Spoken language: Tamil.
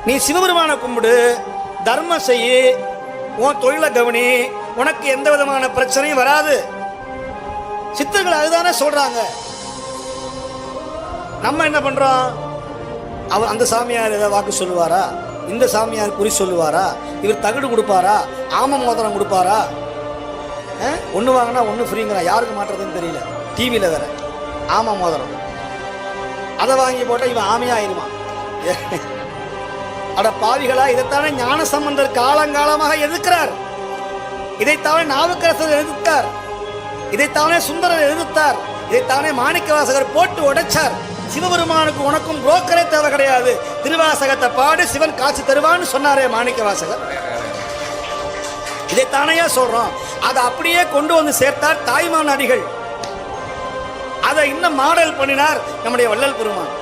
நீ சிவபெருமான கும்பிடு, தர்மம் செய்யு, உன் தொழிலை கவனி, உனக்கு எந்த விதமான பிரச்சனையும் வராது. சித்தர்கள் அதுதானே சொல்றாங்க. நம்ம என்ன பண்றோம்? அவர் அந்த சாமியார் ஏதாவது வாக்கு சொல்லுவாரா? இந்த சாமியார் குறி சொல்லுவாரா? இவர் தகடு கொடுப்பாரா? ஆம மோதிரம் கொடுப்பாரா? ஒன்று வாங்கினா ஒன்று ஃப்ரீங்கிறா. யாருக்கு மாற்றுறதுன்னு தெரியல. டிவியில் வேற ஆமா மோதிரம், அதை வாங்கி போட்டால் இவன் ஆமையாயிருவான். அட பாவிகளா, இதைத்தானே ஞான சம்பந்தர் காலங்காலமாக எதிர்க்கிறார். இதைத்தானே நாவுக்கரசர் எதிர்த்தார். இதைத்தானே சுந்தரர் எதிர்த்தார். இதைத்தானே மாணிக்கவாசகர் போட்டு உடைச்சார். சிவபெருமானுக்கு உனக்கும் புரோக்கரே தேவை கிடையாது, திருவாசகத்தை பாடு, சிவன் காட்சி தருவான்னு சொன்னாரே மாணிக்கவாசகர். இதைத்தானையா சொல்றோம். அதை அப்படியே கொண்டு வந்து சேர்த்தார் தாய்மான் அடிகள். அதை இன்னும் மாடல் பண்ணினார் நம்முடைய வள்ளல் பெருமான்.